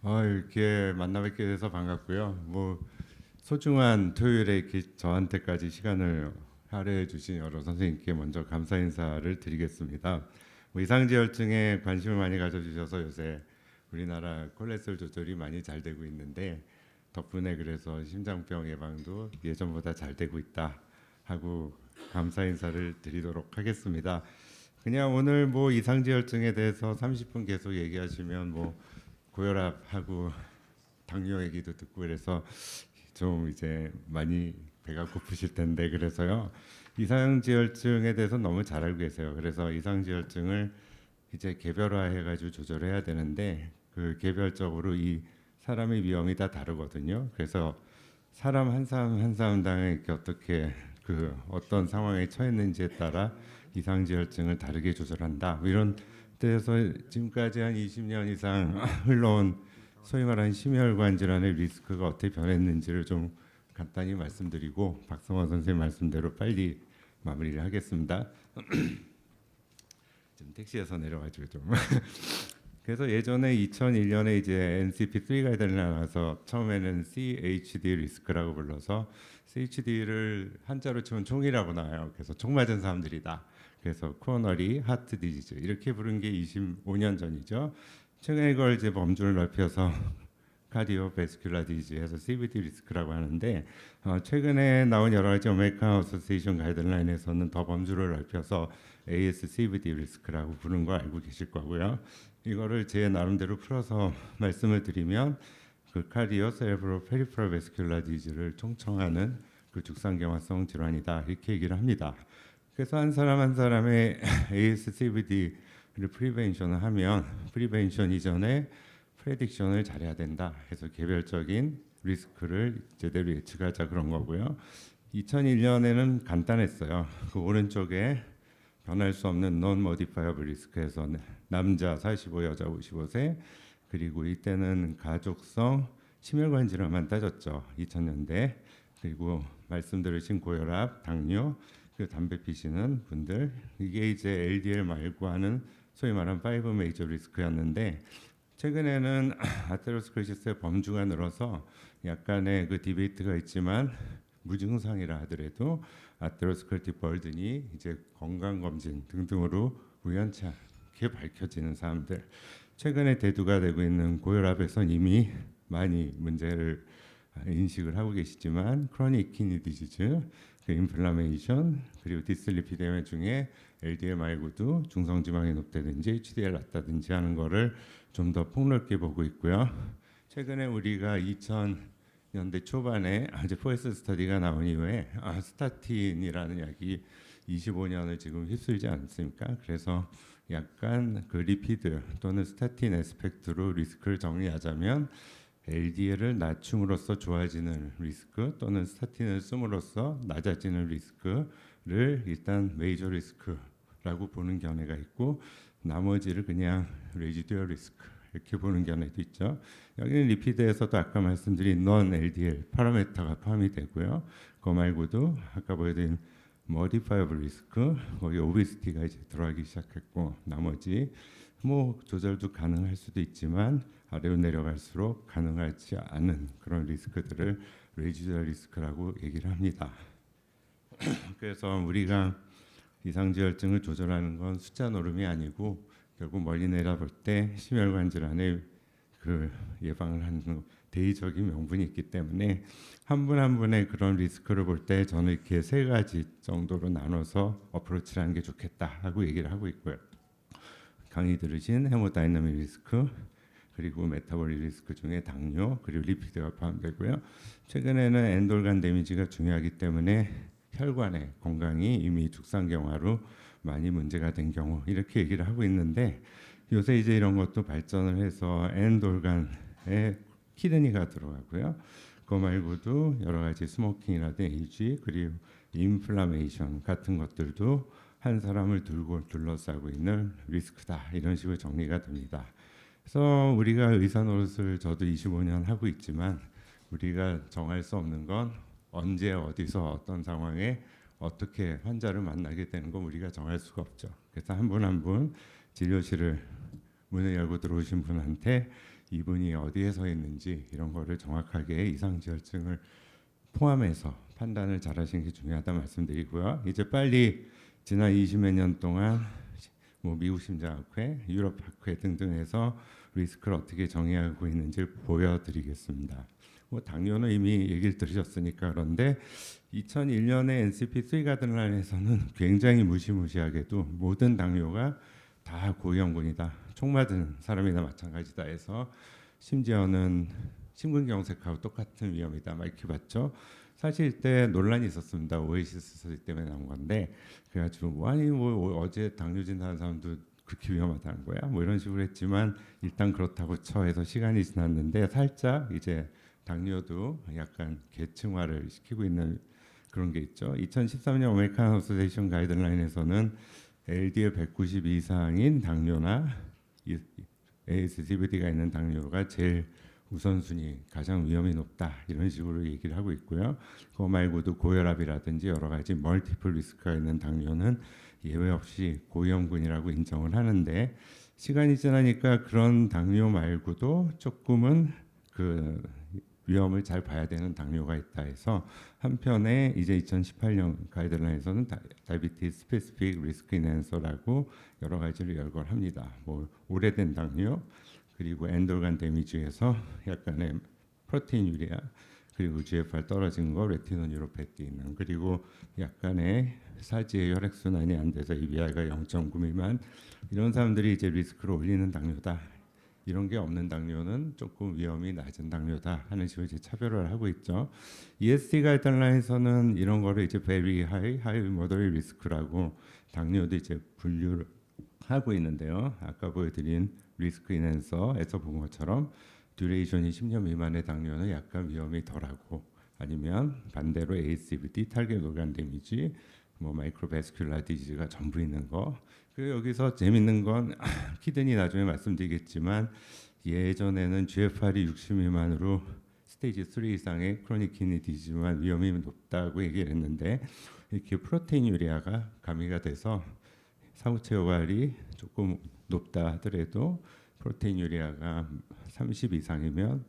이렇게 만나 뵙게 돼서 반갑고요. 소중한 토요일에 이렇게 저한테까지 시간을 할애해 주신 여러 선생님께 먼저 감사 인사를 드리겠습니다. 이상지혈증에 관심을 많이 가져주셔서 요새 우리나라 콜레스테롤 조절이 많이 잘 되고 있는데 덕분에 그래서 심장병 예방도 예전보다 잘 되고 있다 하고 감사 인사를 드리도록 하겠습니다. 그냥 오늘 이상지혈증에 대해서 30분 계속 얘기하시면 고혈압하고 당뇨 얘기도 듣고 그래서 좀 이제 많이 배가 고프실 텐데 그래서요. 이상지혈증에 대해서 너무 잘 알고 계세요. 그래서 이상지혈증을 이제 개별화해 가지고 조절해야 되는데 그 개별적으로 이 사람의 위험이 다 다르거든요. 그래서 사람 한 사람 한 사람당에 이렇게 어떻게 어떤 상황에 처했는지에 따라 이상지혈증을 다르게 조절한다. 이런 데서 지금까지 한 20년 이상 흘러온 소위 말하는 심혈관 질환의 리스크가 어떻게 변했는지를 좀 간단히 말씀드리고 박성원 선생님 말씀대로 빨리 마무리를 하겠습니다. 좀 택시에서 내려가지고 좀 그래서 예전에 2001년에 이제 NCP3 가이드라인이 나와서 처음에는 CHD 리스크라고 불러서 CHD를 한자로 치면 총이라고 나와요. 그래서 총 맞은 사람들이다. 그래서 코로너리 하트 디지즈 이렇게 부른 게 25년 전이죠. 최근에 이걸 이제 범주를 넓혀서 카디오베스큘라 디지즈에서 CVD 리스크라고 하는데 최근에 나온 여러 가지 아메리칸 어소시에이션 가이드라인에서는 더 범주를 넓혀서 ASCVD 리스크라고 부르는 거 알고 계실 거고요. 이거를 제 나름대로 풀어서 말씀을 드리면 그 카디오 세레브로 페리퍼럴 베스큘라 디지즈를 총청하는 그 죽상경화성 질환이다 이렇게 얘기를 합니다. 그래서 한 사람 한 사람의 ASCVD를 프리벤션을 하면 프리벤션 이전에 프레딕션을 잘해야 된다 해서 개별적인 리스크를 제대로 예측하자 그런 거고요. 2001년에는 간단했어요. 그 오른쪽에 변할 수 없는 non modifiable 리스크에서 남자 45, 여자 55세 그리고 이때는 가족성 심혈관 질환만 따졌죠. 2000년대 그리고 말씀 들으신 고혈압, 당뇨, 그 담배 피시는 분들 이게 이제 LDL 말고 하는 소위 말하는 5 메이저 리스크였는데 최근에는 아테로스클로시스의 범주가 늘어서 약간의 그 디베이트가 있지만 무증상이라 하더라도 아테로스클로틱 벌든이 이제 건강검진 등등으로 우연치 않게 밝혀지는 사람들 최근에 대두가 되고 있는 고혈압에선 이미 많이 문제를 인식을 하고 계시지만 크로닉 키드니 디지즈, 그 인플라메이션 그리고 디슬리피데미 중에 LDL 말고도 중성지방이 높다든지 HDL 낮다든지 하는 거를 좀 더 폭넓게 보고 있고요. 최근에 우리가 2000년대 초반에 아주 포에스 스터디가 나온 이후에 스타틴이라는 약이 25년을 지금 휩쓸지 않습니까? 그래서 약간 그 리피드 또는 스타틴 에스펙트로 리스크를 정리하자면 LDL을 낮춤으로써 좋아지는 리스크 또는 스타틴을 씀으로써 낮아지는 리스크를 일단 메이저 리스크라고 보는 견해가 있고 나머지를 그냥 레지듀얼 리스크 이렇게 보는 견해도 있죠. 여기는 리피드에서도 아까 말씀드린 non LDL 파라메터가 포함이 되고요. 그거 말고도 아까 보여드린 modifiable 리스크 거기 오베시티가 이제 들어가기 시작했고 나머지 조절도 가능할 수도 있지만 아래로 내려갈수록 가능하지 않은 그런 리스크들을 레지듀얼 리스크라고 얘기를 합니다. 그래서 우리가 이상지혈증을 조절하는 건 숫자 노름이 아니고 결국 멀리 내다볼 때 심혈관 질환의 그 예방을 하는 대의적인 명분이 있기 때문에 한 분 한 분의 그런 리스크를 볼 때 저는 이렇게 세 가지 정도로 나눠서 어프로치를 하는 게 좋겠다 하고 얘기를 하고 있고요. 강의 들으신 헤모다이나믹 리스크 그리고 메타볼릭 리스크 중에 당뇨 그리고 리피드가 포함되고요. 최근에는 엔돌간 데미지가 중요하기 때문에 혈관의 건강이 이미 죽상경화로 많이 문제가 된 경우 이렇게 얘기를 하고 있는데 요새 이제 이런 것도 발전을 해서 엔돌간에 키드니가 들어가고요. 그거 말고도 여러 가지 스모킹이라든지 에이지 그리고 인플라메이션 같은 것들도 한 사람을 둘러싸고 있는 리스크다 이런 식으로 정리가 됩니다. 그래서 우리가 의사 노릇을 저도 25년 하고 있지만 우리가 정할 수 없는 건 언제 어디서 어떤 상황에 어떻게 환자를 만나게 되는 건 우리가 정할 수가 없죠. 그래서 한 분 한 분 진료실을 문을 열고 들어오신 분한테 이분이 어디에 서 있는지 이런 거를 정확하게 이상지혈증을 포함해서 판단을 잘하시는 게 중요하다 말씀드리고요. 이제 빨리 지난 20몇 년 동안 뭐 미국 심장학회, 유럽 학회 등등에서 리스크를 어떻게 정의하고 있는지를 보여드리겠습니다. 뭐 당뇨는 이미 얘기를 들으셨으니까 그런데 2001년에 NCP3 가이드라인에서는 굉장히 무시무시하게도 모든 당뇨가 다 고위험군이다. 총 맞은 사람이나 마찬가지다 해서 심지어는 심근경색하고 똑같은 위험이다. 막 이렇게 봤죠. 사실 이때 논란이 있었습니다. 오에시스 스터디 때문에 나온 건데 그래가지고 뭐 어제 당뇨 진단한 사람도 그렇게 위험하다는 거야? 뭐 이런 식으로 했지만 일단 그렇다고 쳐해서 시간이 지났는데 살짝 이제 당뇨도 약간 계층화를 시키고 있는 그런 게 있죠. 2013년 아메리칸 어소시에이션 가이드라인에서는 LDL 190 이상인 당뇨나 ASCVD가 있는 당뇨가 제일 우선순위 가장 위험이 높다 이런 식으로 얘기를 하고 있고요. 그거 말고도 고혈압이라든지 여러 가지 멀티플 리스크가 있는 당뇨는 예외 없이 고위험군이라고 인정을 하는데 시간이 지나니까 그런 당뇨 말고도 조금은 그 위험을 잘 봐야 되는 당뇨가 있다 해서 한편에 이제 2018년 가이드라인에서는 다이비티스 스페시픽 리스크 인핸서라고 여러 가지를 열거합니다. 뭐 오래된 당뇨 그리고 엔돌간 데미지에서 약간의 프로테인 유리아 그리고 GFR 떨어진 거 레티노 뉴로패티 있는 그리고 약간의 사지의 혈액순환이 안 돼서 EBI가 0.9 미만 이런 사람들이 이제 리스크를 올리는 당뇨다. 이런 게 없는 당뇨는 조금 위험이 낮은 당뇨다 하는 식으로 이제 차별화를 하고 있죠. ESD 가이드라인에서는 이런 거를 이제 very high, high moderate risk라고 당뇨도 이제 분류를 하고 있는데요. 아까 보여드린 리스크 인핸서에서 본 것처럼 듀레이션이 10년 미만의 당뇨는 약간 위험이 덜하고 아니면 반대로 ASCVD, 탈계 노간 데미지, 뭐 마이크로베스큘라 디지즈가 전부 있는 거. 그 여기서 재밌는 건 키드니 나중에 말씀드리겠지만 예전에는 GFR이 60 미만으로 스테이지 3 이상의 크로닉 키드니 디지즈만 위험이 높다고 얘기를 했는데 이렇게 프로테인 유리아가 가미가 돼서 사무체 요발이 조금 높다 하더라도 프로테인 유리아가 30 이상이면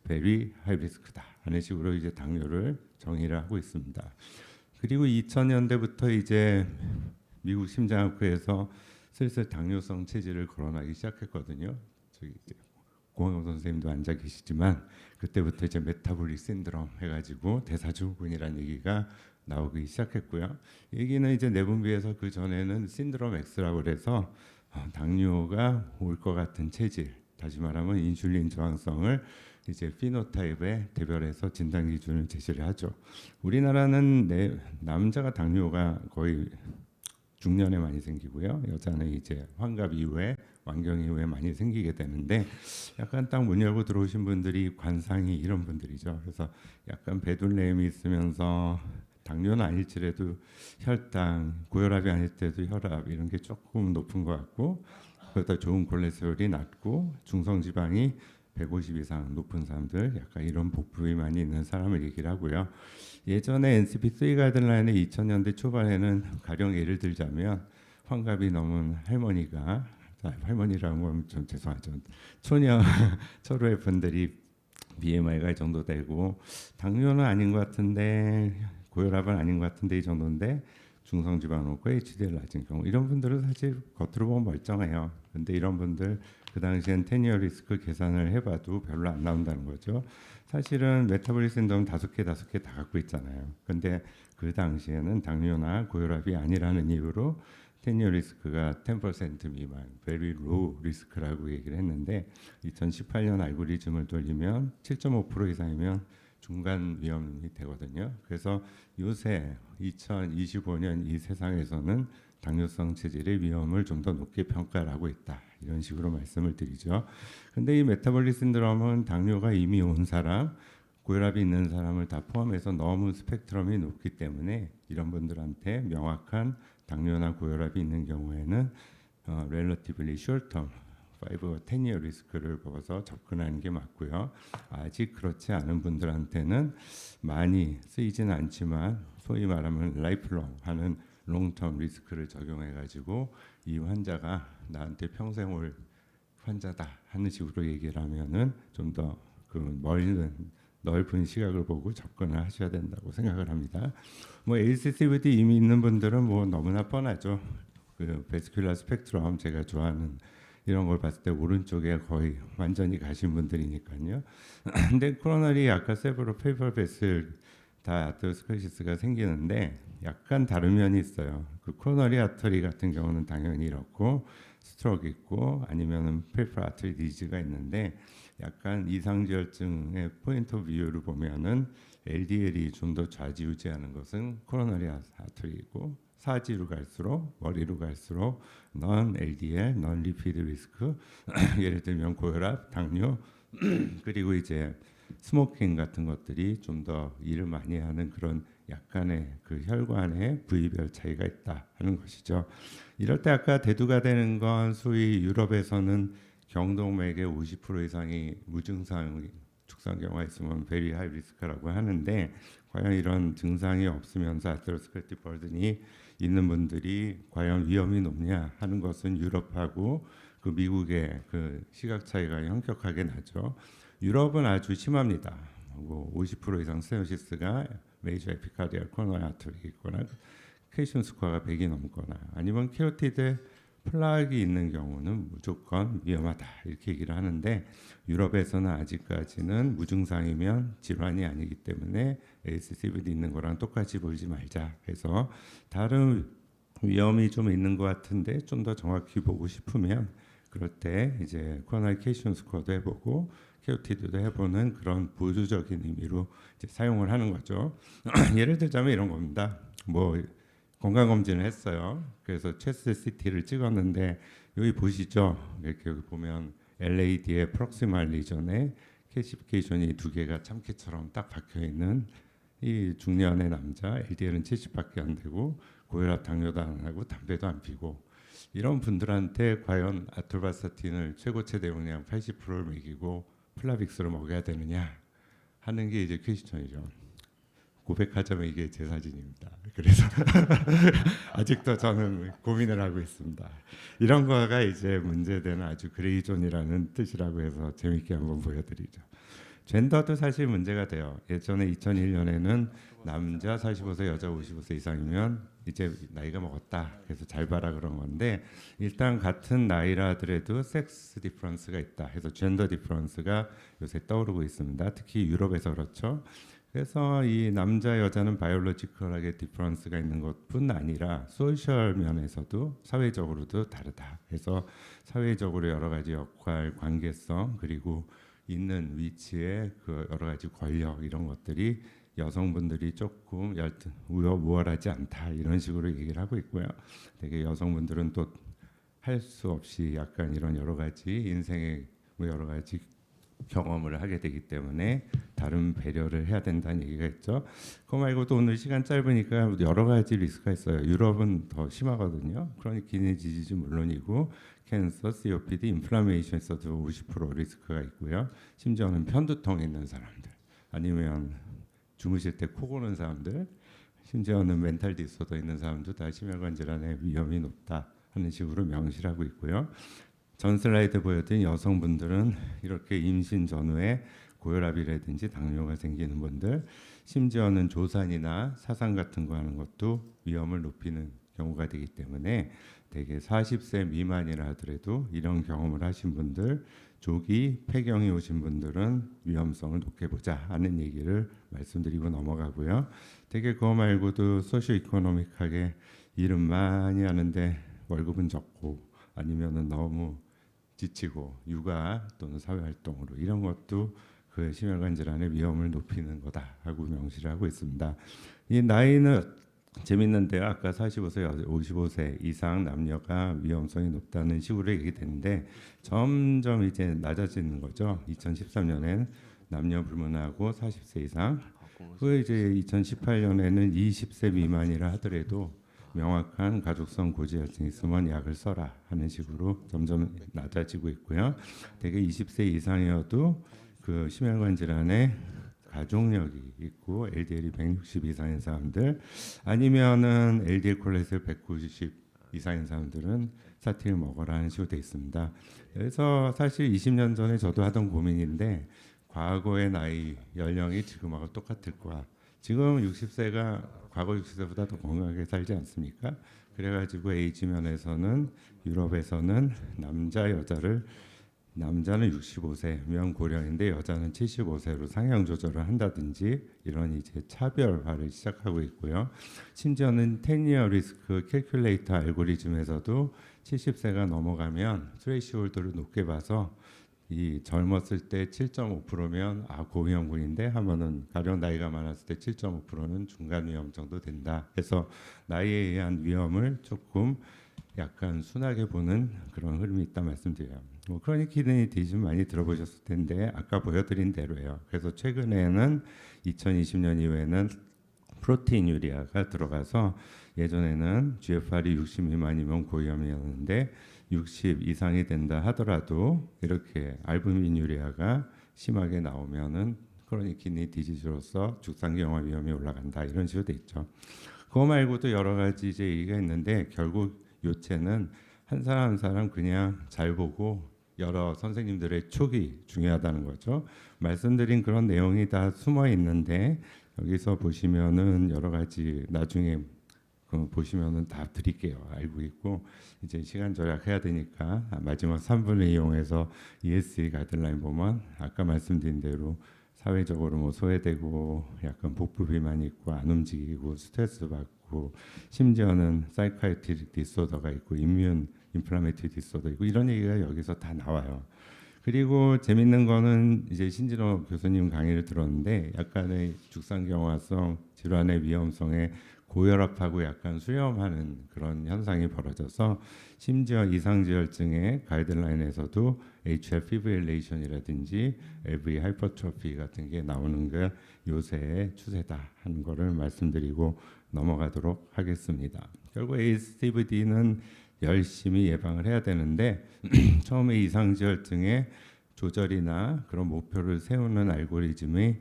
very high risk다 하는 식으로 이제 당뇨를 정의를 하고 있습니다. 그리고 2000년대부터 이제 미국 심장학회에서 슬슬 당뇨성 체질을 거론하기 시작했거든요. 저기 이제 공항 선생님도 앉아 계시지만 그때부터 이제 메타볼릭 신드롬 해가지고 대사증후군이라는 얘기가 나오기 시작했고요. 얘기는 이제 내분비에서 그 전에는 신드롬 X라고 그래서 당뇨가 올 것 같은 체질, 다시 말하면 인슐린 저항성을 이제 피노타입에 대별해서 진단 기준을 제시를 하죠. 우리나라는 남자가 당뇨가 거의 중년에 많이 생기고요. 여자는 이제 환갑 이후에 완경 이후에 많이 생기게 되는데 약간 딱 문 열고 들어오신 분들이 관상이 이런 분들이죠. 그래서 약간 배둘레임이 있으면서 당뇨는 아닐지라도 혈당, 고혈압이 아닐 때도 혈압 이런 게 조금 높은 것 같고 그러다 좋은 콜레스테롤이 낮고 중성지방이 150 이상 높은 사람들 약간 이런 복부위 많이 있는 사람을 얘기를 하고요. 예전에 NCP3 가이드라인의 2000년대 초반에는 가령 예를 들자면 환갑이 넘은 할머니가 할머니라는 건 좀 죄송하죠. 초년 초로의 분들이 BMI가 이 정도 되고 당뇨는 아닌 것 같은데 고혈압은 아닌 것 같은데 이 정도인데 중성지방 높고 HDL 낮은 경우 이런 분들은 사실 겉으로 보면 멀쩡해요. 근데 이런 분들 그 당시엔 10이어 리스크 계산을 해봐도 별로 안 나온다는 거죠. 사실은 메타볼릭 신드롬 5개 다 갖고 있잖아요. 근데 그 당시에는 당뇨나 고혈압이 아니라는 이유로 10이어 리스크가 10% 미만, very low 리스크라고 얘기를 했는데 2018년 알고리즘을 돌리면 7.5% 이상이면 중간 위험이 되거든요. 그래서 요새 2025년 이 세상에서는 당뇨성 체질의 위험을 좀 더 높게 평가를 하고 있다. 이런 식으로 말씀을 드리죠. 근데 이 메타볼릭 신드롬은 당뇨가 이미 온 사람, 고혈압이 있는 사람을 다 포함해서 너무 스펙트럼이 높기 때문에 이런 분들한테 명확한 당뇨나 고혈압이 있는 경우에는 relatively short term 5, 10year 리스크를 보고서 접근하는 게 맞고요. 아직 그렇지 않은 분들한테는 많이 쓰이지는 않지만 소위 말하면 라이프롱 하는 롱텀 리스크를 적용해 가지고 이 환자가 나한테 평생 올 환자다 하는 식으로 얘기를 하면은 좀 더 그 넓은 시각을 보고 접근을 하셔야 된다고 생각을 합니다. 뭐 ACCVD 이미 있는 분들은 뭐 너무나 뻔하죠. 그 베스큘라 스펙트럼 제가 좋아하는 이런 걸 봤을 때 오른쪽에 거의 완전히 가신 분들이니까요. 근데 코로나리 아까 세브로 페이퍼 베슬 다 아테로스클로시스가 생기는데 약간 다른 면이 있어요. 그 코로너리 아터리 같은 경우는 당연히 이렇고 스트로크 있고 아니면은 페이퍼 아터리 디지가 있는데 약간 이상지혈증의 포인트 오브 뷰를 보면은 LDL이 좀 더 좌지우지하는 것은 코로너리 아터리이고 사지로 갈수록 머리로 갈수록 넌 LDL, 넌 리피드 리스크 예를 들면 고혈압, 당뇨 그리고 이제 스모킹 같은 것들이 좀 더 일을 많이 하는 그런 약간의 그 혈관의 부위별 차이가 있다 하는 것이죠. 이럴 때 아까 대두가 되는 건 소위 유럽에서는 경동맥의 50% 이상이 무증상 축산 경우가 있으면 베리 하이 리스크라고 하는데 과연 이런 증상이 없으면서 아테로스클레로틱 버든이 있는 분들이 과연 위험이 높냐 하는 것은 유럽하고 그 미국의 그 시각 차이가 현격하게 나죠. 유럽은 아주 심합니다. 뭐 50% 이상 스테노시스가 메이저 에피카디얼 코로너리 아터리 있거나 케이션 스코어가 100이 넘거나 아니면 케로티드 플락이 있는 경우는 무조건 위험하다 이렇게 얘기를 하는데 유럽에서는 아직까지는 무증상이면 질환이 아니기 때문에 ACCVD 있는 거랑 똑같이 보지 말자 해서 다른 위험이 좀 있는 것 같은데 좀 더 정확히 보고 싶으면 그럴 때 이제 코로나리 케이션 스코어도 해보고 케오티드도 해보는 그런 보조적인 의미로 이제 사용을 하는 거죠. 예를 들자면 이런 겁니다. 뭐 건강 검진을 했어요. 그래서 체스트 CT를 찍었는데 여기 보시죠. 이렇게 보면 LAD의 프록시말 리전에 캐시피케이션이 두 개가 참깨처럼 딱 박혀 있는 이 중년의 남자, LDL은 70밖에 안 되고 고혈압, 당뇨도 안 하고 담배도 안 피고 이런 분들한테 과연 아톨바스타틴을 최고체 대용량 80%를 먹이고 플라빅스를 먹여야 되느냐 하는 게 이제 퀘스천이죠. 고백하자면 이게 제 사진입니다. 그래서 아직도 저는 고민을 하고 있습니다. 이런 거가 이제 문제되는 아주 그레이존이라는 뜻이라고 해서 재밌게 한번 보여드리죠. 젠더도 사실 문제가 돼요. 예전에 2001년에는 남자 45세, 여자 55세 이상이면 이제 나이가 먹었다. 그래서 잘 봐라 그런 건데 일단 같은 나이라 하더라도 섹스 디퍼런스가 있다. 해서 젠더 디퍼런스가 요새 떠오르고 있습니다. 특히 유럽에서 그렇죠. 그래서 이 남자 여자는 바이올로지컬하게 디퍼런스가 있는 것뿐 아니라 소셜 면에서도 사회적으로도 다르다. 그래서 사회적으로 여러 가지 역할, 관계성 그리고 있는 위치에 그 여러 가지 권력 이런 것들이 여성분들이 조금 우월하지 않다 이런 식으로 얘기를 하고 있고요. 되게 여성분들은 또 할 수 없이 약간 이런 여러 가지 인생의 뭐 여러 가지 경험을 하게 되기 때문에 다른 배려를 해야 된다는 얘기가 있죠. 그거 말고도 오늘 시간 짧으니까 여러 가지 리스크가 있어요. 유럽은 더 심하거든요. 크로닉 키드니 디지즈 물론이고 캔서, COPD, 인플라메이션에서도 50% 리스크가 있고요. 심지어는 편두통 있는 사람들 아니면 주무실 때 코 고는 사람들 심지어는 멘탈 디소더 있는 사람도 다 심혈관 질환의 위험이 높다 하는 식으로 명시를 하고 있고요. 전 슬라이드 보여드린 여성분들은 이렇게 임신 전후에 고혈압이라든지 당뇨가 생기는 분들 심지어는 조산이나 사상 같은 거 하는 것도 위험을 높이는 경우가 되기 때문에 대개 40세 미만이라 하더라도 이런 경험을 하신 분들 조기 폐경이 오신 분들은 위험성을 높게 보자 하는 얘기를 말씀드리고 넘어가고요. 되게 그거 말고도 소시오 이코노믹하게 일은 많이 하는데 월급은 적고 아니면은 너무 지치고 육아 또는 사회활동으로 이런 것도 그 심혈관 질환의 위험을 높이는 거다 하고 명시를 하고 있습니다. 이 나이는 재밌는데요. 아까 45세, 55세 이상 남녀가 위험성이 높다는 식으로 얘기됐는데 점점 이제 낮아지는 거죠. 2013년엔 남녀 불문하고 40세 이상. 그 이제 2018년에는 20세 미만이라 하더라도 명확한 가족성 고지혈증이 있으면 약을 써라 하는 식으로 점점 낮아지고 있고요. 대개 20세 이상이어도 그 심혈관 질환에 가족력이 있고 LDL이 160 이상인 사람들 아니면은 LDL 콜레스테롤 190 이상인 사람들은 사티를 먹어라 하는 식으로 돼 있습니다. 그래서 사실 20년 전에 저도 하던 고민인데 과거의 나이 연령이 지금하고 똑같을 거야. 지금 60세가 과거 60세보다 더 건강하게 살지 않습니까? 그래가지고 에이지 면에서는 유럽에서는 남자는 65세면 고령인데 여자는 75세로 상향 조절을 한다든지 이런 이제 차별화를 시작하고 있고요. 심지어는 10year 리스크 캘큘레이터 알고리즘에서도 70세가 넘어가면 스레이시홀드를 높게 봐서 이 젊었을 때 7.5%면 고위험군인데 하면은 가령 나이가 많았을 때 7.5%는 중간 위험 정도 된다. 그래서 나이에 의한 위험을 조금 약간 순하게 보는 그런 흐름이 있다 말씀드려요. 크로닉 키드니 디지즈 많이 들어보셨을 텐데 아까 보여드린 대로예요. 그래서 최근에는 2020년 이후에는 프로테인 유리아가 들어가서 예전에는 GFR이 60 미만이면 고위험이었는데 60 이상이 된다 하더라도 이렇게 알부민 유리아가 심하게 나오면은 크로닉 키드니 디지즈로서 죽상경화 위험이 올라간다 이런 식으로 돼 있죠. 그거 말고도 여러 가지 이제 얘기가 있는데 결국 요체는 한 사람 한 사람 그냥 잘 보고 여러 선생님들의 촉이 중요하다는 거죠. 말씀드린 그런 내용이 다 숨어 있는데 여기서 보시면은 여러 가지 나중에 보시면은 다 드릴게요. 알고 있고 이제 시간 절약해야 되니까 마지막 3분을 이용해서 ESG 가이드라인 보면 아까 말씀드린 대로 사회적으로 뭐 소외되고 약간 복부 비만이 있고 안 움직이고 스트레스 받고 심지어는 사이카이트릭 디소더가 있고 임뮨 인플라메이터리 디소더 있고 이런 얘기가 여기서 다 나와요. 그리고 재밌는 거는 이제 신진호 교수님 강의를 들었는데 약간의 죽상경화성 질환의 위험성에 고혈압하고 약간 수렴하는 그런 현상이 벌어져서 심지어 이상지혈증의 가이드라인에서도 HF 피브릴레이션이라든지 AV 하이퍼트로피 같은 게 나오는 게 요새의 추세다 하는 거를 말씀드리고 넘어가도록 하겠습니다. 결국 ASCVD는 열심히 예방을 해야 되는데 처음에 이상지혈증의 조절이나 그런 목표를 세우는 알고리즘이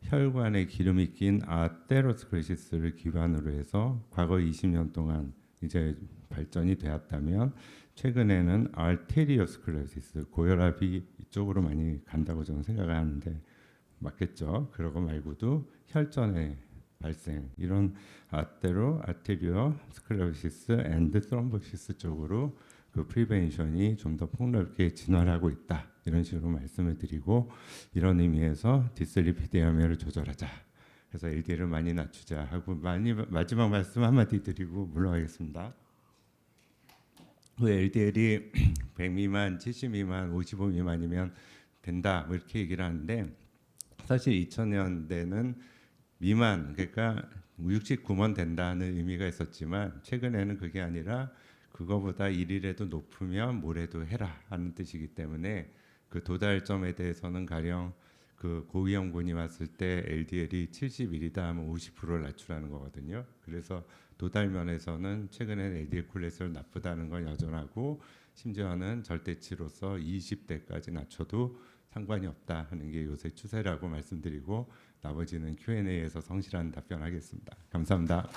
혈관에 기름이 낀 아테로스크레시스를 기반으로 해서 과거 20년 동안 이제 발전이 되었다면 최근에는 아테리오스크레시스 고혈압이 이쪽으로 많이 간다고 저는 생각을 하는데 맞겠죠? 그러고 말고도 혈전의 발생 이런 아테리오스크레시스 앤드 트롬보시스 쪽으로 그 프리벤션이 좀 더 폭넓게 진화하고 있다 이런 식으로 말씀을 드리고 이런 의미에서 디슬리피디아미를 조절하자 그래서 LDL을 많이 낮추자 하고 마지막 말씀 한마디 드리고 물러가겠습니다. 그 LDL이 100 미만, 70 미만, 55 미만이면 된다 뭐 이렇게 얘기를 하는데 사실 2000년대는 미만 그러니까 69면 된다는 의미가 있었지만 최근에는 그게 아니라 그거보다 1이라도 높으면 뭐래도 해라 하는 뜻이기 때문에 그 도달점에 대해서는 가령 그 고위험군이 왔을 때 LDL이 71이다 하면 50%를 낮추라는 거거든요. 그래서 도달면에서는 최근에 LDL 콜레스테롤 나쁘다는 건 여전하고 심지어는 절대치로서 20대까지 낮춰도 상관이 없다 하는 게 요새 추세라고 말씀드리고 나머지는 Q&A에서 성실한 답변하겠습니다. 감사합니다.